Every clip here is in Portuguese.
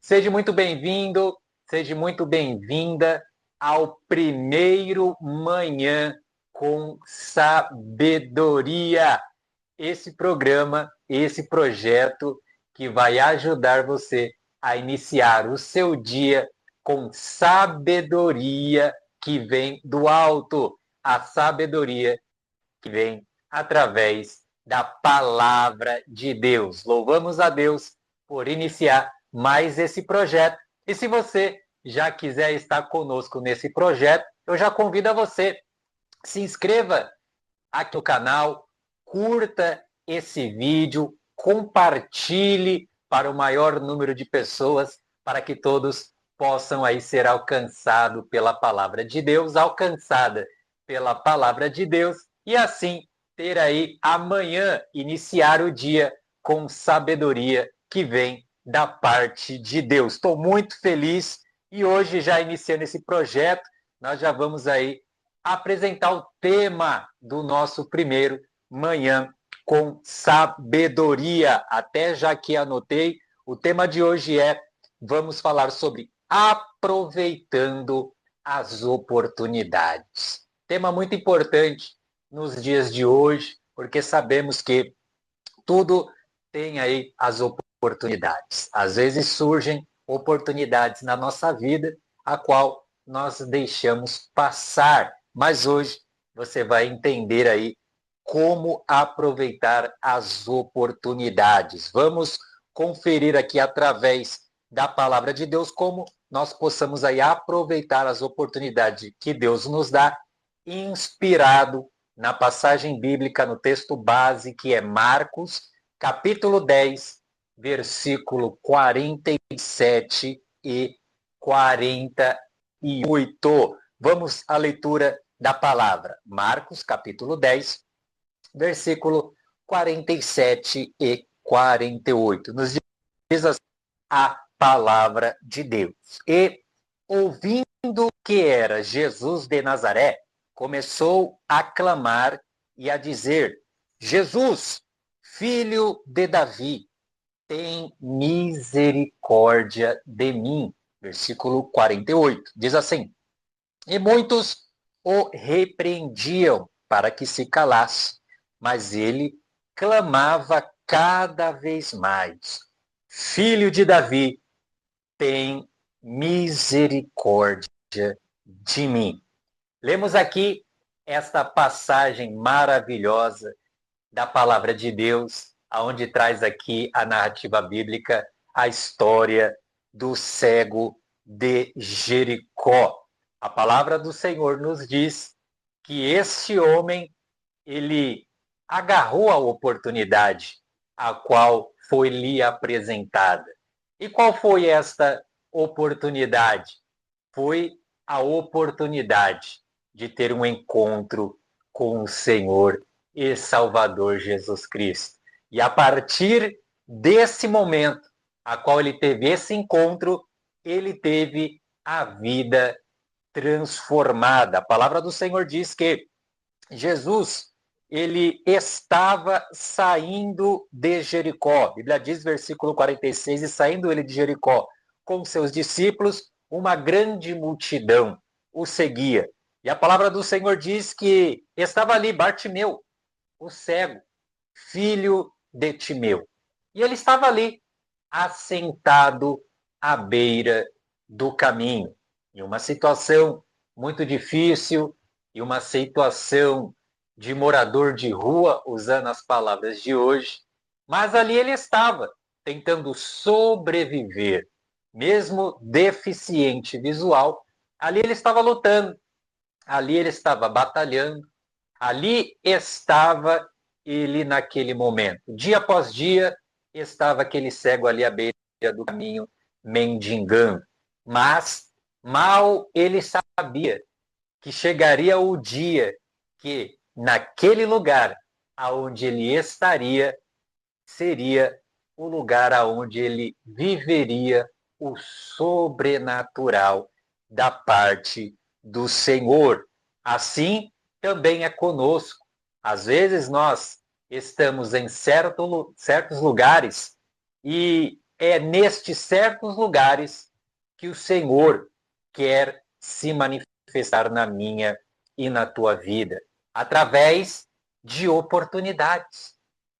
Seja muito bem-vindo, seja muito bem-vinda ao primeiro Manhã com Sabedoria. Esse programa, esse projeto que vai ajudar você a iniciar o seu dia com sabedoria que vem do alto, a sabedoria que vem através da palavra de Deus. Louvamos a Deus por iniciar mais esse projeto. E se você já quiser estar conosco nesse projeto, eu já convido a você, se inscreva aqui no canal, curta esse vídeo, compartilhe para o maior número de pessoas, para que todos possam aí ser alcançados pela palavra de Deus, alcançada pela palavra de Deus, e assim ter aí amanhã, iniciar o dia com sabedoria que vem da parte de Deus. Estou muito feliz e hoje, já iniciando esse projeto, nós já vamos aí apresentar o tema do nosso primeiro Manhã com Sabedoria. Até já que anotei, o tema de hoje vamos falar sobre aproveitando as oportunidades. Tema muito importante nos dias de hoje, porque sabemos que tudo tem aí as oportunidades. Às vezes surgem oportunidades na nossa vida, a qual nós deixamos passar. Mas hoje você vai entender aí como aproveitar as oportunidades. Vamos conferir aqui através da palavra de Deus como nós possamos aí aproveitar as oportunidades que Deus nos dá, inspirado na passagem bíblica, no texto base, que é Marcos, capítulo 10, versículo 47 e 48. Vamos à leitura da palavra. Marcos, capítulo 10, versículo 47 e 48. Nos diz assim a palavra de Deus. E, ouvindo que era Jesus de Nazaré, começou a clamar e a dizer: Jesus, filho de Davi, tem misericórdia de mim. Versículo 48. Diz assim: E muitos o repreendiam para que se calasse, mas ele clamava cada vez mais: Filho de Davi, tem misericórdia de mim. Lemos aqui esta passagem maravilhosa da palavra de Deus, aonde traz aqui a narrativa bíblica, a história do cego de Jericó. A palavra do Senhor nos diz que este homem, ele agarrou a oportunidade a qual foi lhe apresentada. E qual foi esta oportunidade? Foi a oportunidade de ter um encontro com o Senhor e Salvador Jesus Cristo. E a partir desse momento, a qual ele teve esse encontro, ele teve a vida transformada. A palavra do Senhor diz que Jesus, ele estava saindo de Jericó. A Bíblia diz, versículo 46, e saindo ele de Jericó com seus discípulos, uma grande multidão o seguia. E a palavra do Senhor diz que estava ali Bartimeu, o cego, filho de Timeu. E ele estava ali, assentado à beira do caminho, em uma situação muito difícil, e uma situação de morador de rua, usando as palavras de hoje, mas ali ele estava, tentando sobreviver, mesmo deficiente visual, ali ele estava lutando, ali ele estava batalhando, ali estava ele naquele momento. Dia após dia, estava aquele cego ali à beira do caminho, mendigando. Mas mal ele sabia que chegaria o dia que, naquele lugar aonde ele estaria, seria o lugar aonde ele viveria o sobrenatural da parte do Senhor. Assim também é conosco. Às vezes nós estamos em certos lugares e é nestes certos lugares que o Senhor quer se manifestar na minha e na tua vida, através de oportunidades.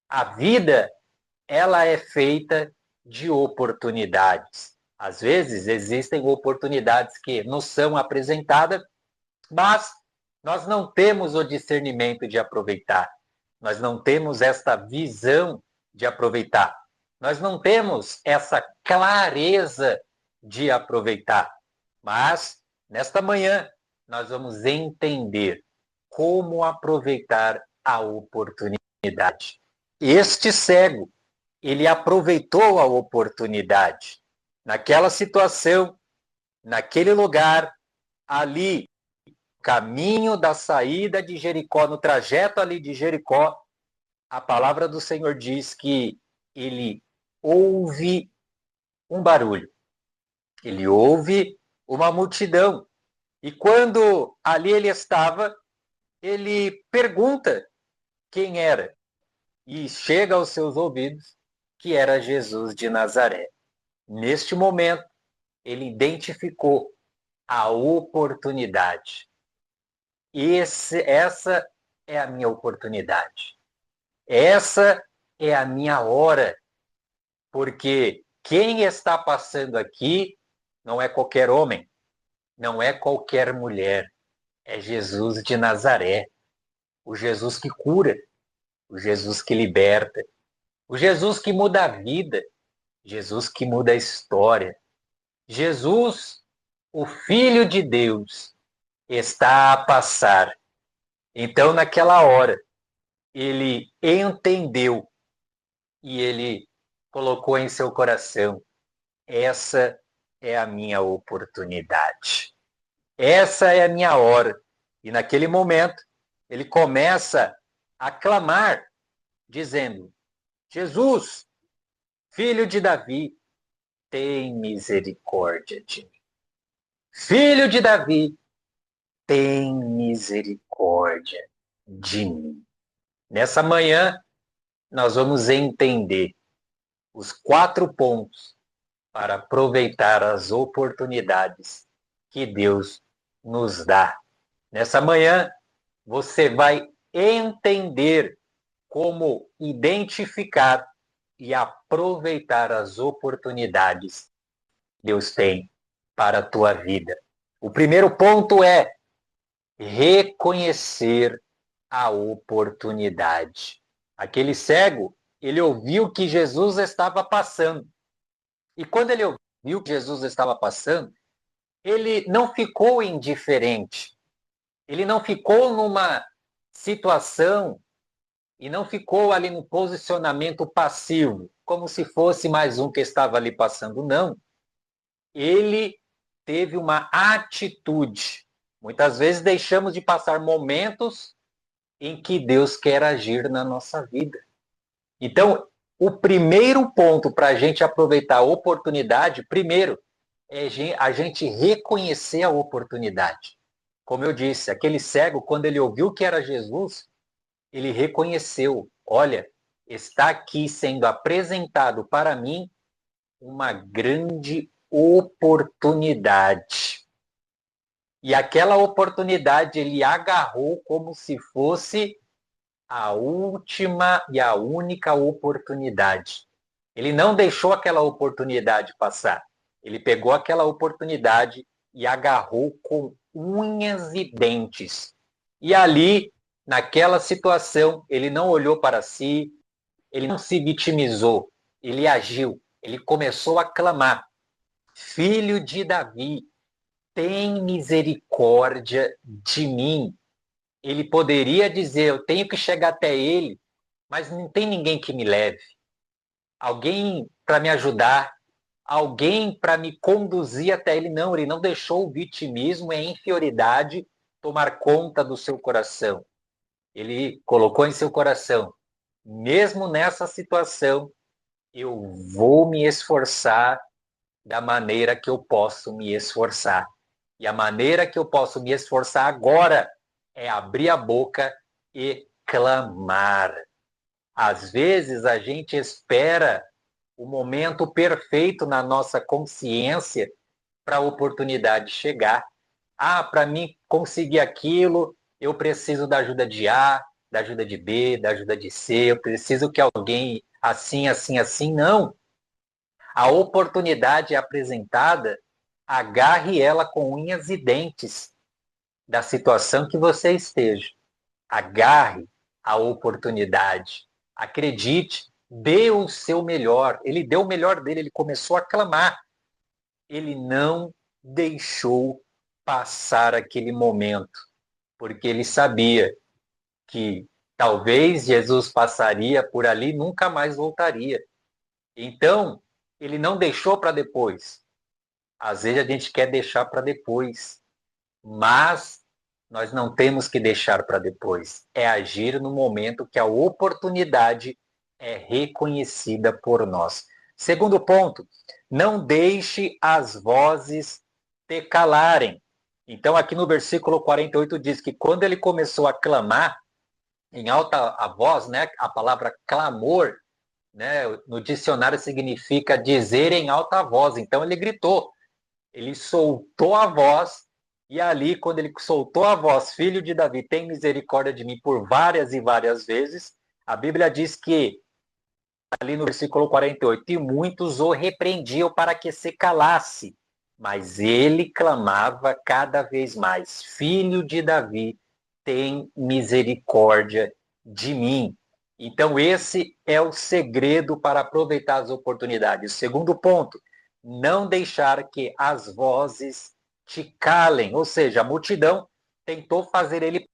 A vida, ela é feita de oportunidades. Às vezes existem oportunidades que nos são apresentadas, mas nós não temos o discernimento de aproveitar. Nós não temos esta visão de aproveitar. Nós não temos essa clareza de aproveitar. Mas, nesta manhã, nós vamos entender como aproveitar a oportunidade. Este cego, ele aproveitou a oportunidade. Naquela situação, naquele lugar, ali, caminho da saída de Jericó, no trajeto ali de Jericó, a palavra do Senhor diz que ele ouve um barulho, ele ouve uma multidão. E quando ali ele estava, ele pergunta quem era. E chega aos seus ouvidos que era Jesus de Nazaré. Neste momento, ele identificou a oportunidade. Essa é a minha oportunidade. Essa é a minha hora. Porque quem está passando aqui não é qualquer homem, não é qualquer mulher. É Jesus de Nazaré. O Jesus que cura, o Jesus que liberta, o Jesus que muda a vida, Jesus que muda a história. Jesus, o Filho de Deus, está a passar. Então, naquela hora, ele entendeu e ele colocou em seu coração: essa é a minha oportunidade. Essa é a minha hora. E naquele momento, ele começa a clamar, dizendo: Jesus, filho de Davi, tem misericórdia de mim. Filho de Davi, tem misericórdia de mim. Nessa manhã, nós vamos entender os 4 pontos para aproveitar as oportunidades que Deus nos dá. Nessa manhã, você vai entender como identificar e aproveitar as oportunidades que Deus tem para a tua vida. O primeiro ponto é reconhecer a oportunidade. Aquele cego, ele ouviu que Jesus estava passando. E quando ele ouviu que Jesus estava passando, ele não ficou indiferente. Ele não ficou numa situação e não ficou ali no posicionamento passivo, como se fosse mais um que estava ali passando. Não. Ele teve uma atitude. Muitas vezes deixamos de passar momentos em que Deus quer agir na nossa vida. Então, o primeiro ponto para a gente aproveitar a oportunidade, primeiro, é a gente reconhecer a oportunidade. Como eu disse, aquele cego, quando ele ouviu que era Jesus, ele reconheceu: olha, está aqui sendo apresentado para mim uma grande oportunidade. E aquela oportunidade ele agarrou como se fosse a última e a única oportunidade. Ele não deixou aquela oportunidade passar. Ele pegou aquela oportunidade e agarrou com unhas e dentes. E ali, naquela situação, ele não olhou para si, ele não se vitimizou, ele agiu, ele começou a clamar: Filho de Davi, tem misericórdia de mim. Ele poderia dizer: eu tenho que chegar até ele, mas não tem ninguém que me leve. Alguém para me ajudar, alguém para me conduzir até ele. Não, ele não deixou o vitimismo e a inferioridade tomar conta do seu coração. Ele colocou em seu coração: mesmo nessa situação, eu vou me esforçar da maneira que eu posso me esforçar. E a maneira que eu posso me esforçar agora é abrir a boca e clamar. Às vezes a gente espera o momento perfeito na nossa consciência para a oportunidade chegar. Ah, para mim conseguir aquilo, eu preciso da ajuda de A, da ajuda de B, da ajuda de C, eu preciso que alguém assim, assim, assim. Não. A oportunidade é apresentada, agarre ela com unhas e dentes da situação que você esteja. Agarre a oportunidade. Acredite, dê o seu melhor. Ele deu o melhor dele, ele começou a clamar. Ele não deixou passar aquele momento, porque ele sabia que talvez Jesus passaria por ali e nunca mais voltaria. Então, ele não deixou para depois. Às vezes a gente quer deixar para depois, mas nós não temos que deixar para depois. É agir no momento que a oportunidade é reconhecida por nós. Segundo ponto, não deixe as vozes te calarem. Então, aqui no versículo 48 diz que quando ele começou a clamar em alta a voz, né, a palavra clamor, né, no dicionário significa dizer em alta voz. Então, ele gritou, ele soltou a voz, e ali, quando ele soltou a voz, filho de Davi, tem misericórdia de mim, por várias e várias vezes, a Bíblia diz que, ali no versículo 48, e muitos o repreendiam para que se calasse, mas ele clamava cada vez mais, filho de Davi, tem misericórdia de mim. Então, esse é o segredo para aproveitar as oportunidades. O segundo ponto, não deixar que as vozes te calem. Ou seja, a multidão tentou fazer ele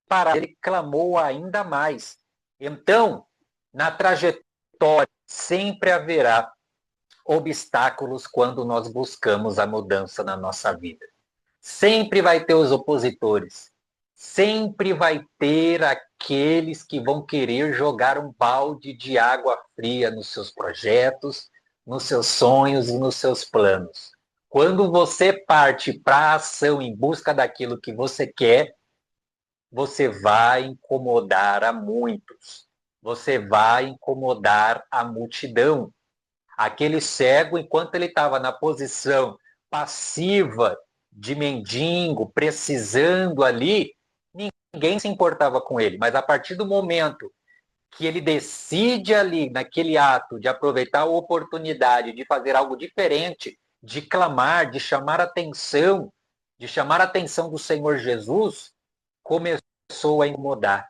parar, ele clamou ainda mais. Então, na trajetória, sempre haverá obstáculos quando nós buscamos a mudança na nossa vida. Sempre vai ter os opositores. Sempre vai ter aqueles que vão querer jogar um balde de água fria nos seus projetos, nos seus sonhos e nos seus planos. Quando você parte para a ação em busca daquilo que você quer, você vai incomodar a muitos. Você vai incomodar a multidão. Aquele cego, enquanto ele estava na posição passiva de mendigo, precisando ali, ninguém se importava com ele. Mas a partir do momento que ele decide ali, naquele ato, de aproveitar a oportunidade de fazer algo diferente, de clamar, de chamar a atenção do Senhor Jesus, começou a incomodar.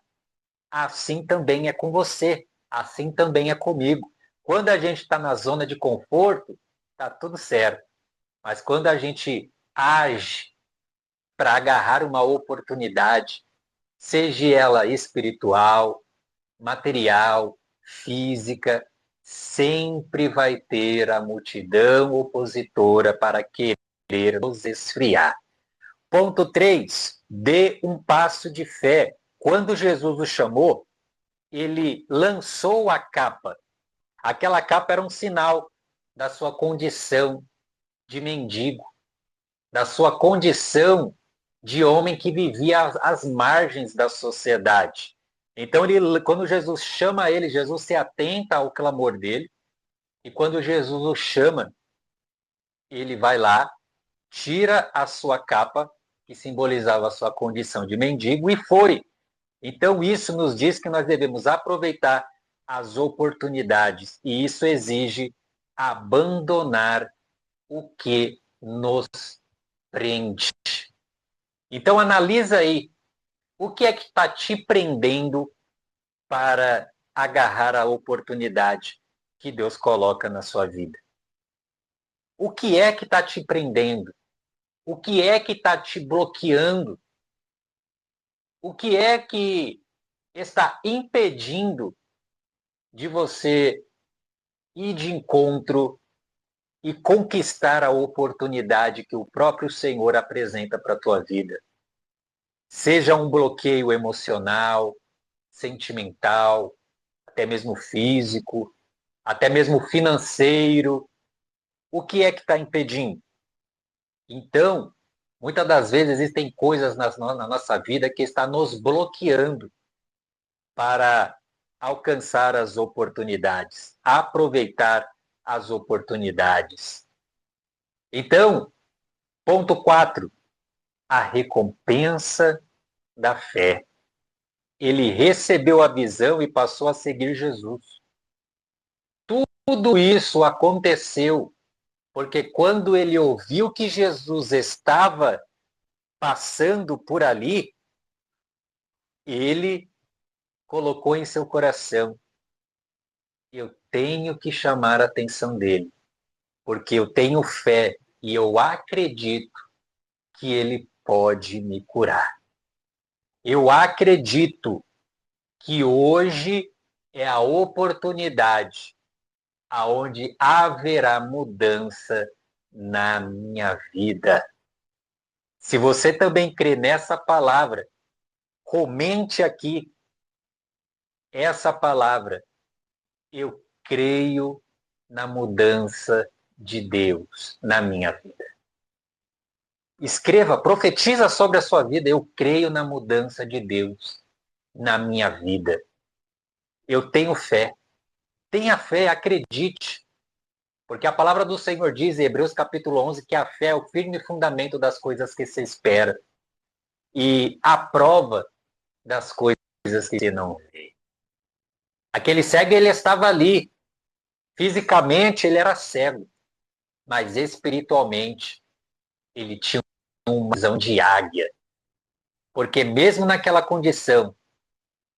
Assim também é com você, assim também é comigo. Quando a gente está na zona de conforto, está tudo certo. Mas quando a gente age para agarrar uma oportunidade, seja ela espiritual, material, física, sempre vai ter a multidão opositora para querer nos esfriar. Ponto 3, dê um passo de fé. Quando Jesus o chamou, ele lançou a capa. Aquela capa era um sinal da sua condição de mendigo, da sua condição de homem que vivia às margens da sociedade. Então, quando Jesus chama ele, Jesus se atenta ao clamor dele, e quando Jesus o chama, ele vai lá, tira a sua capa, que simbolizava a sua condição de mendigo, e foi. Então, isso nos diz que nós devemos aproveitar as oportunidades, e isso exige abandonar o que nos prende. Então, analisa aí, o que é que está te prendendo para agarrar a oportunidade que Deus coloca na sua vida? O que é que está te prendendo? O que é que está te bloqueando? O que é que está impedindo de você ir de encontro e conquistar a oportunidade que o próprio Senhor apresenta para a tua vida? Seja um bloqueio emocional, sentimental, até mesmo físico, até mesmo financeiro. O que é que está impedindo? Então, muitas das vezes existem coisas na nossa vida que está nos bloqueando para alcançar as oportunidades, aproveitar as oportunidades. Então, ponto 4, a recompensa da fé. Ele recebeu a visão e passou a seguir Jesus. Tudo isso aconteceu porque quando ele ouviu que Jesus estava passando por ali, ele colocou em seu coração: eu tenho que chamar a atenção dele, porque eu tenho fé e eu acredito que ele pode me curar. Eu acredito que hoje é a oportunidade aonde haverá mudança na minha vida. Se você também crê nessa palavra, comente aqui essa palavra. Eu creio na mudança de Deus na minha vida. Escreva, profetiza sobre a sua vida. Eu creio na mudança de Deus na minha vida. Eu tenho fé. Tenha fé, acredite. Porque a palavra do Senhor diz em Hebreus capítulo 11 que a fé é o firme fundamento das coisas que se espera e a prova das coisas que se não vê. Aquele cego, ele estava ali. Fisicamente, ele era cego. Mas espiritualmente, ele tinha uma visão de águia. Porque mesmo naquela condição,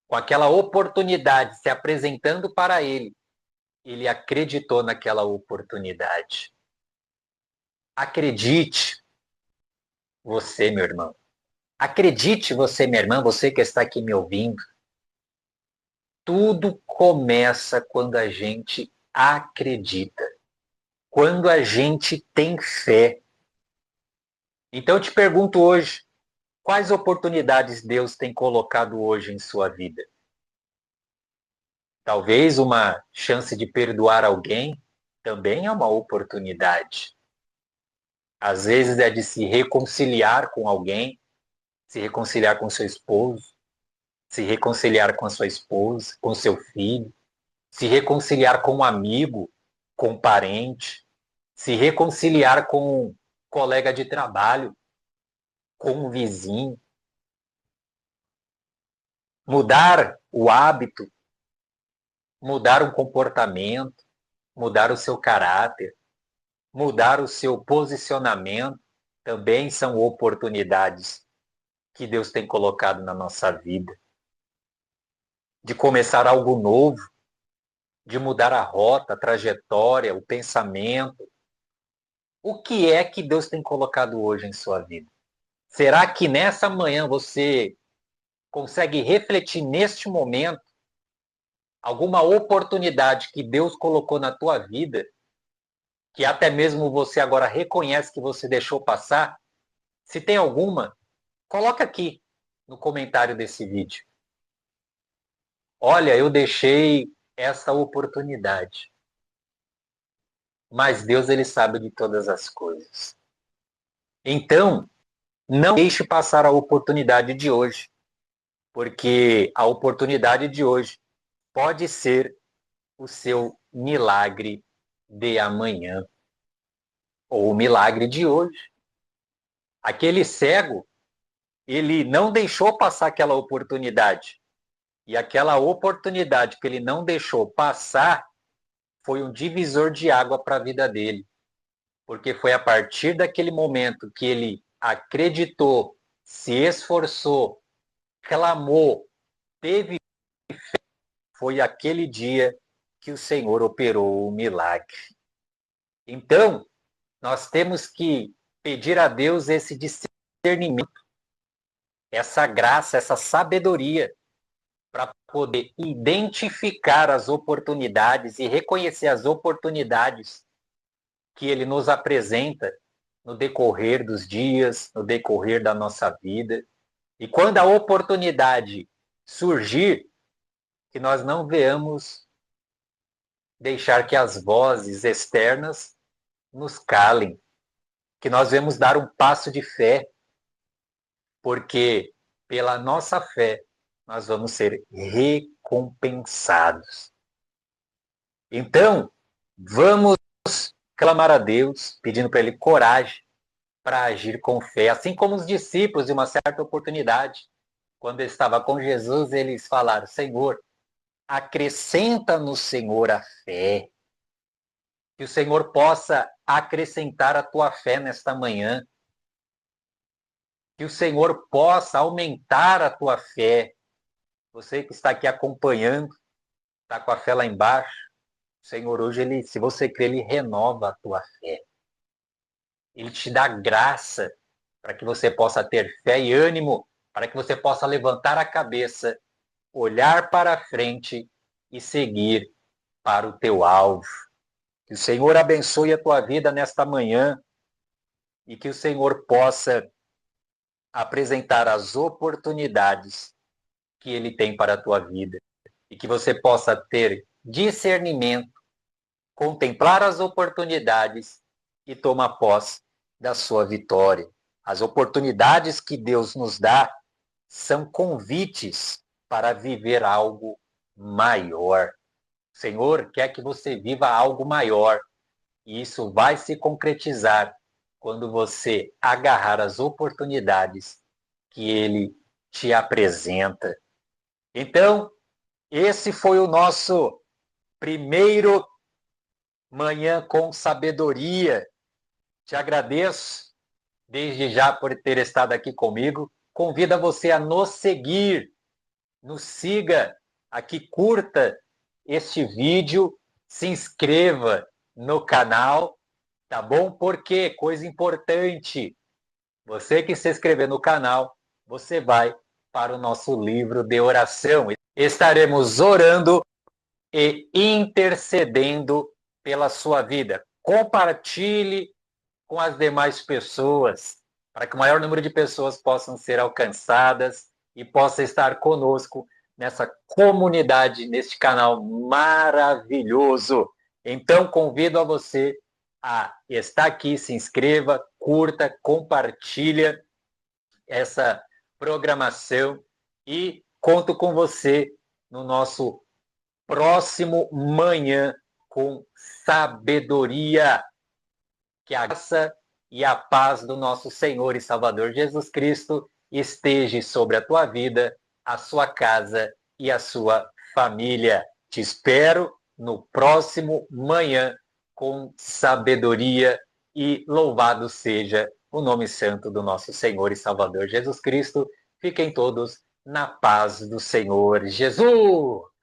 com aquela oportunidade se apresentando para ele, ele acreditou naquela oportunidade. Acredite, você, meu irmão. Acredite, você, minha irmã, você que está aqui me ouvindo. Tudo começa quando a gente acredita, quando a gente tem fé. Então eu te pergunto hoje, quais oportunidades Deus tem colocado hoje em sua vida? Talvez uma chance de perdoar alguém também é uma oportunidade. Às vezes é de se reconciliar com alguém, se reconciliar com seu esposo, se reconciliar com a sua esposa, com seu filho, se reconciliar com um amigo, com um parente, se reconciliar com um colega de trabalho, com um vizinho, mudar o hábito, mudar um comportamento, mudar o seu caráter, mudar o seu posicionamento, também são oportunidades que Deus tem colocado na nossa vida. De começar algo novo, de mudar a rota, a trajetória, o pensamento. O que é que Deus tem colocado hoje em sua vida? Será que nessa manhã você consegue refletir neste momento alguma oportunidade que Deus colocou na tua vida, que até mesmo você agora reconhece que você deixou passar? Se tem alguma, coloca aqui no comentário desse vídeo. Olha, eu deixei essa oportunidade. Mas Deus, ele sabe de todas as coisas. Então, não deixe passar a oportunidade de hoje, porque a oportunidade de hoje pode ser o seu milagre de amanhã, ou o milagre de hoje. Aquele cego, ele não deixou passar aquela oportunidade. E aquela oportunidade que ele não deixou passar foi um divisor de água para a vida dele. Porque foi a partir daquele momento que ele acreditou, se esforçou, clamou, teve, foi aquele dia que o Senhor operou o milagre. Então, nós temos que pedir a Deus esse discernimento, essa graça, essa sabedoria, para poder identificar as oportunidades e reconhecer as oportunidades que Ele nos apresenta no decorrer dos dias, no decorrer da nossa vida. E quando a oportunidade surgir, que nós não venhamos deixar que as vozes externas nos calem, que nós venhamos dar um passo de fé, porque pela nossa fé nós vamos ser recompensados. Então, Vamos clamar a Deus, pedindo para Ele coragem para agir com fé, assim como os discípulos, de uma certa oportunidade, quando estava com Jesus, eles falaram: Senhor, acrescenta no Senhor a fé. Que o Senhor possa acrescentar a tua fé nesta manhã. Que o Senhor possa aumentar a tua fé. Você que está aqui acompanhando, está com a fé lá embaixo, o Senhor hoje, ele, se você crê, Ele renova a tua fé. Ele te dá graça para que você possa ter fé e ânimo, para que você possa levantar a cabeça, olhar para frente e seguir para o teu alvo. Que o Senhor abençoe a tua vida nesta manhã e que o Senhor possa apresentar as oportunidades que Ele tem para a tua vida e que você possa ter discernimento, contemplar as oportunidades e tomar posse da sua vitória. As oportunidades que Deus nos dá são convites para viver algo maior. O Senhor quer que você viva algo maior e isso vai se concretizar quando você agarrar as oportunidades que Ele te apresenta. Então, esse foi o nosso primeiro Manhã com Sabedoria. Te agradeço desde já por ter estado aqui comigo. Convido você a nos seguir, nos siga aqui, curta este vídeo, se inscreva no canal, tá bom? Porque, coisa importante, você que se inscrever no canal, você vai para o nosso livro de oração. Estaremos orando e intercedendo pela sua vida. Compartilhe com as demais pessoas, para que o maior número de pessoas possam ser alcançadas e possa estar conosco nessa comunidade, neste canal maravilhoso. Então, convido a você a estar aqui, se inscreva, curta, compartilha essa programação e conto com você no nosso próximo Manhã com Sabedoria. Que a graça e a paz do nosso Senhor e Salvador Jesus Cristo esteja sobre a tua vida, a sua casa e a sua família. Te espero no próximo Manhã com Sabedoria e louvado seja o nome santo do nosso Senhor e Salvador Jesus Cristo. Fiquem todos na paz do Senhor Jesus.